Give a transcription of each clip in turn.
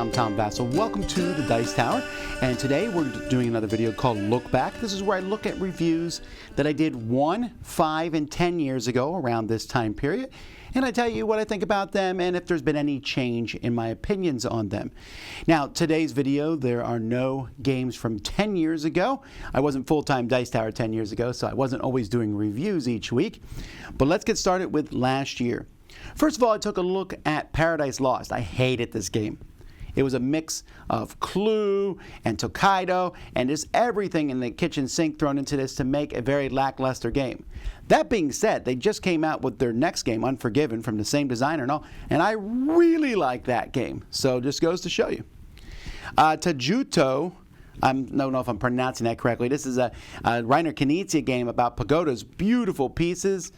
I'm Tom Vasel. Welcome to the Dice Tower, and today we're doing another video called Lookback. This is where I look at reviews that I did 1, 5, and 10 years ago around this time period, and I tell you what I think about them and if there's been any change in my opinions on them. Now, today's video, there are no games from 10 years ago. I wasn't full-time Dice Tower 10 years ago, so I wasn't always doing reviews each week. But let's get started with last year. First of all, I took a look at Paradise Lost. I hated this game. It was a mix of Clue and Tokaido and just everything in the kitchen sink thrown into this to make a very lackluster game. That being said, they just came out with their next game, Unforgiven, from the same designer and all, and I really like that game. So just goes to show you. Tajuto, I don't know if I'm pronouncing that correctly. This is a Reiner Knizia game about pagodas, beautiful pieces,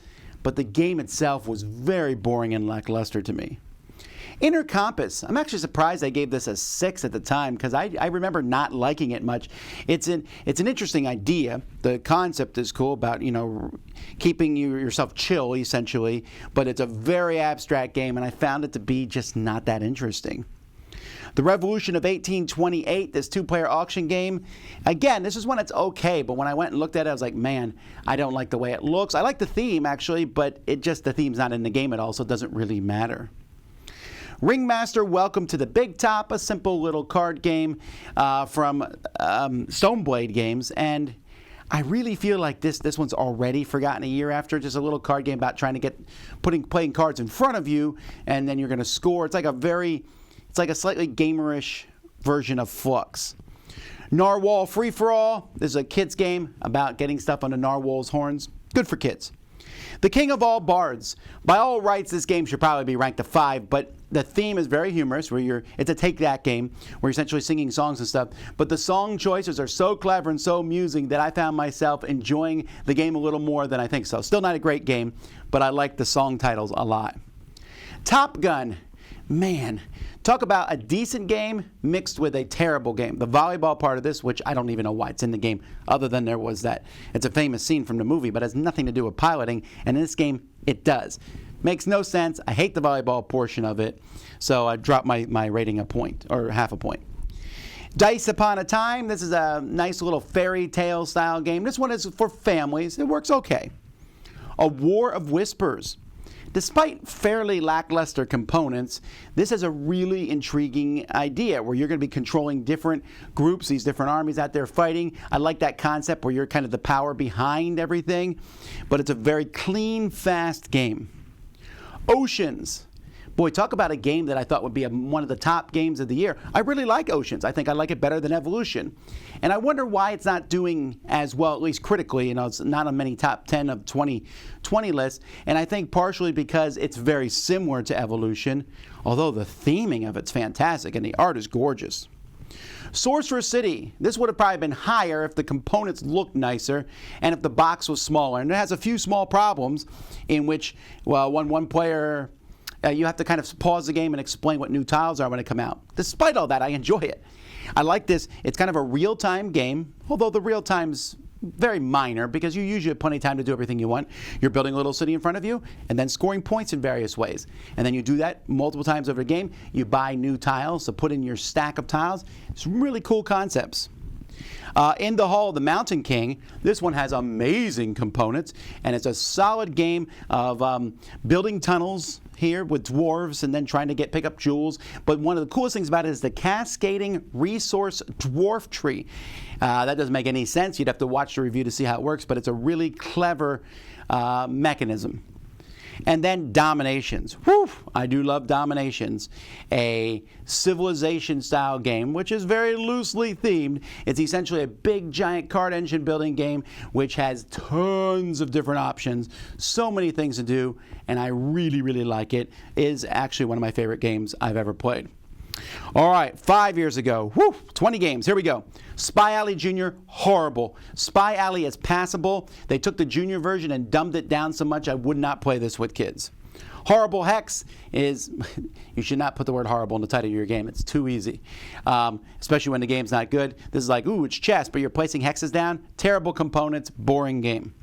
but the game itself was very boring and lackluster to me. Inner Compass, I'm actually surprised I gave this a 6 at the time because I remember not liking it much. It's an interesting idea. The concept is cool about, keeping yourself chill, essentially, but it's a very abstract game, and I found it to be just not that interesting. The Revolution of 1828, this two-player auction game. Again, this is one that's okay, but when I went and looked at it, I was like, man, I don't like the way it looks. I like the theme, actually, but the theme's not in the game at all, so it doesn't really matter. Ringmaster, Welcome to the Big Top, a simple little card game from Stoneblade Games, and I really feel like this one's already forgotten a year after. Just a little card game about trying to playing cards in front of you, and then you're going to score. It's like a slightly gamerish version of Flux. Narwhal Free For All. This is a kid's game about getting stuff on the narwhal's horns. Good for kids. The King of All Bards. By all rights, this game should probably be ranked a 5, but the theme is very humorous. It's a take-that game where you're essentially singing songs and stuff. But the song choices are so clever and so amusing that I found myself enjoying the game a little more than I think so. Still not a great game, but I like the song titles a lot. Top Gun. Man, talk about a decent game mixed with a terrible game. The volleyball part of this, which I don't even know why it's in the game, other than there was that. It's a famous scene from the movie, but it has nothing to do with piloting. And in this game, it does. Makes no sense. I hate the volleyball portion of it. So I dropped my rating a point, or half a point. Dice Upon a Time. This is a nice little fairy tale style game. This one is for families. It works okay. A War of Whispers. Despite fairly lackluster components, this is a really intriguing idea where you're going to be controlling different groups, these different armies out there fighting. I like that concept where you're kind of the power behind everything, but it's a very clean, fast game. Oceans. Boy, talk about a game that I thought would be one of the top games of the year. I really like Oceans. I think I like it better than Evolution. And I wonder why it's not doing as well, at least critically. It's not on many top 10 of 2020 lists. And I think partially because it's very similar to Evolution, although the theming of it's fantastic and the art is gorgeous. Sorcerer City. This would have probably been higher if the components looked nicer and if the box was smaller. And it has a few small problems in which, well, one player... you have to kind of pause the game and explain what new tiles are when they come out. Despite all that, I enjoy it. I like this. It's kind of a real-time game, although the real-time's very minor because you usually have plenty of time to do everything you want. You're building a little city in front of you and then scoring points in various ways. And then you do that multiple times over the game. You buy new tiles to put in your stack of tiles. It's really cool concepts. In the Hall of the Mountain King, this one has amazing components, and it's a solid game of building tunnels here with dwarves and then trying to pick up jewels. But one of the coolest things about it is the cascading resource dwarf tree. That doesn't make any sense. You'd have to watch the review to see how it works, but it's a really clever mechanism. And then Dominations. Whew, I do love Dominations. A civilization-style game, which is very loosely themed. It's essentially a big, giant card engine building game, which has tons of different options, so many things to do, and I really, really like it. It is actually one of my favorite games I've ever played. All right, 5 years ago, 20 games, here we go. Spy Alley Jr., horrible. Spy Alley is passable. They took the junior version and dumbed it down so much I would not play this with kids. Horrible Hex is, you should not put the word horrible in the title of your game. It's too easy, especially when the game's not good. This is like, ooh, it's chess, but you're placing hexes down. Terrible components, boring game.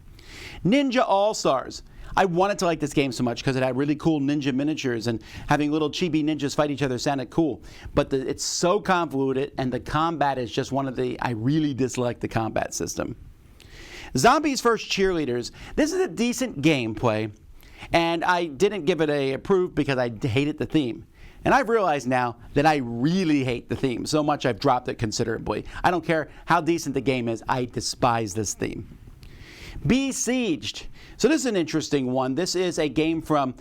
Ninja All-Stars. I wanted to like this game so much because it had really cool ninja miniatures, and having little chibi ninjas fight each other sounded cool. But it's so convoluted, and the combat is just I really dislike the combat system. Zombies First Cheerleaders. This is a decent gameplay, and I didn't give it a approve because I hated the theme. And I've realized now that I really hate the theme so much I've dropped it considerably. I don't care how decent the game is, I despise this theme. Besieged. So this is an interesting one. This is a game from,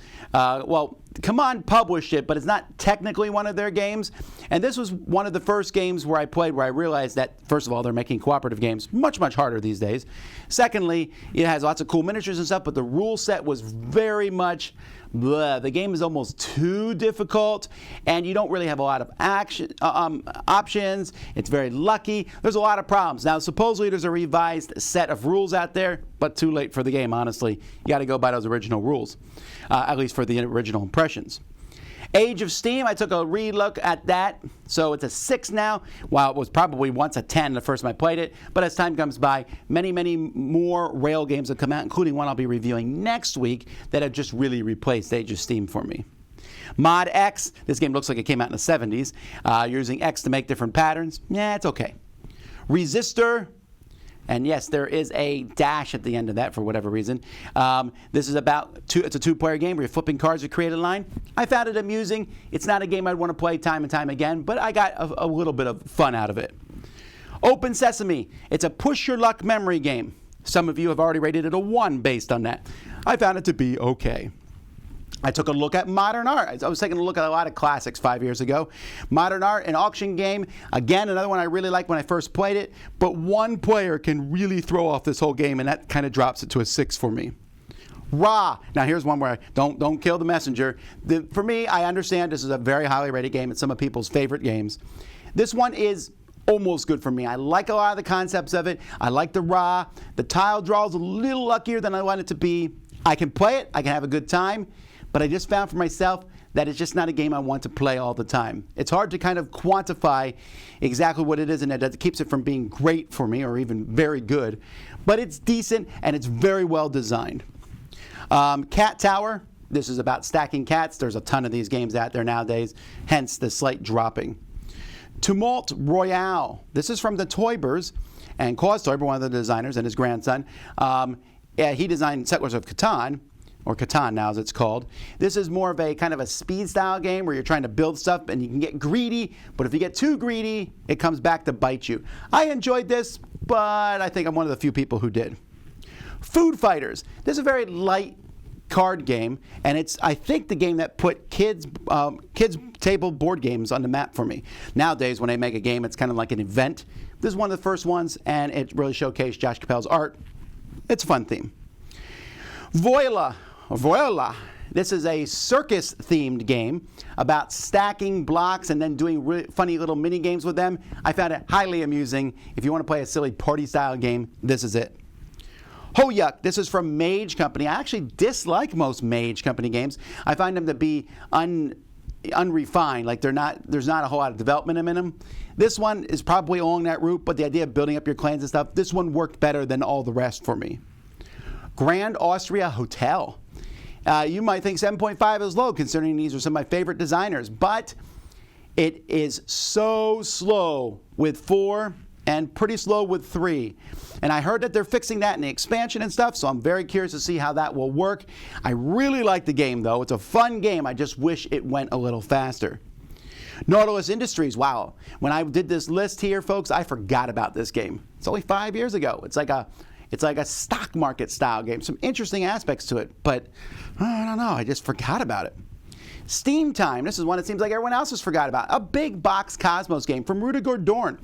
Command published it, but it's not technically one of their games. And this was one of the first games where I played where I realized that, first of all, they're making cooperative games much, much harder these days. Secondly, it has lots of cool miniatures and stuff, but the rule set was very much bleh. The game is almost too difficult, and you don't really have a lot of options. It's very lucky. There's a lot of problems. Now, supposedly there's a revised set of rules out there, but too late for the game, honestly. You got to go by those original rules, at least for the original impressions. Age of Steam, I took a re-look at that, so it's a 6 now, while it was probably once a 10 the first time I played it, but as time comes by, many, many more rail games have come out, including one I'll be reviewing next week that have just really replaced Age of Steam for me. Mod X, this game looks like it came out in the 70s, using X to make different patterns. Yeah, it's okay. Resistor. And yes, there is a dash at the end of that for whatever reason. This is it's a two-player game where you're flipping cards to create a line. I found it amusing. It's not a game I'd want to play time and time again, but I got a little bit of fun out of it. Open Sesame. It's a push-your-luck memory game. Some of you have already rated it a 1 based on that. I found it to be okay. I took a look at Modern Art. I was taking a look at a lot of classics 5 years ago. Modern Art, an auction game. Again, another one I really liked when I first played it. But one player can really throw off this whole game, and that kind of drops it to a 6 for me. Ra. Now here's one where don't kill the messenger. For me, I understand this is a very highly rated game. It's some of people's favorite games. This one is almost good for me. I like a lot of the concepts of it. I like the Ra. The tile draw is a little luckier than I want it to be. I can play it. I can have a good time. But I just found for myself that it's just not a game I want to play all the time. It's hard to kind of quantify exactly what it is, and it keeps it from being great for me or even very good. But it's decent, and it's very well designed. Cat Tower. This is about stacking cats. There's a ton of these games out there nowadays, hence the slight dropping. Tumult Royale. This is from the Toybers, and Claus Toyber, one of the designers, and his grandson. He designed Settlers of Catan, or Catan now as it's called. This is more of a kind of a speed style game where you're trying to build stuff and you can get greedy, but if you get too greedy, it comes back to bite you. I enjoyed this, but I think I'm one of the few people who did. Food Fighters. This is a very light card game, and it's, I think, the game that put kids table board games on the map for me. Nowadays, when they make a game, it's kind of like an event. This is one of the first ones, and it really showcased Josh Capel's art. It's a fun theme. Voila. This is a circus-themed game about stacking blocks and then doing really funny little mini games with them. I found it highly amusing. If you want to play a silly party-style game, this is it. Ho Yuck. This is from Mage Company. I actually dislike most Mage Company games. I find them to be unrefined. Like there's not a whole lot of development in them. This one is probably along that route, but the idea of building up your clans and stuff, this one worked better than all the rest for me. Grand Austria Hotel. You might think 7.5 is low, considering these are some of my favorite designers, but it is so slow with 4 and pretty slow with 3. And I heard that they're fixing that in the expansion and stuff, so I'm very curious to see how that will work. I really like the game, though. It's a fun game. I just wish it went a little faster. Nautilus Industries. Wow. When I did this list here, folks, I forgot about this game. It's only 5 years ago. It's like a stock market style game. Some interesting aspects to it, but I don't know. I just forgot about it. Steam Time. This is one it seems like everyone else has forgot about. A big box Cosmos game from Rudiger Dorn.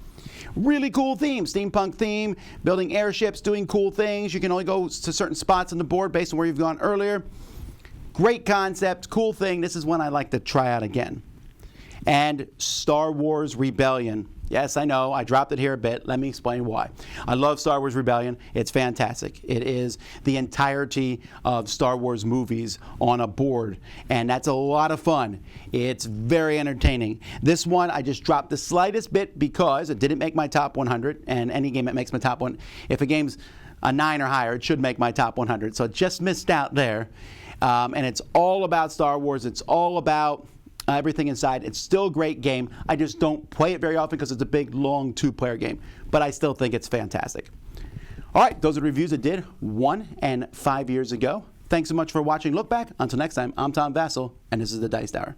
Really cool theme, steampunk theme, building airships, doing cool things. You can only go to certain spots on the board based on where you've gone earlier. Great concept, cool thing. This is one I'd like to try out again. And Star Wars Rebellion. Yes, I know, I dropped it here a bit. Let me explain why. I love Star Wars Rebellion. It's fantastic. It is the entirety of Star Wars movies on a board, and that's a lot of fun. It's very entertaining. This one, I just dropped the slightest bit because it didn't make my top 100, and any game that makes my top one, if a game's a 9 or higher, it should make my top 100. So it just missed out there. And it's all about Star Wars. It's all about everything inside. It's still a great game. I just don't play it very often because it's a big, long 2-player game. But I still think it's fantastic. All right, those are the reviews I did 1 and 5 years ago. Thanks so much for watching Look Back. Until next time, I'm Tom Vasel, and this is the Dice Tower.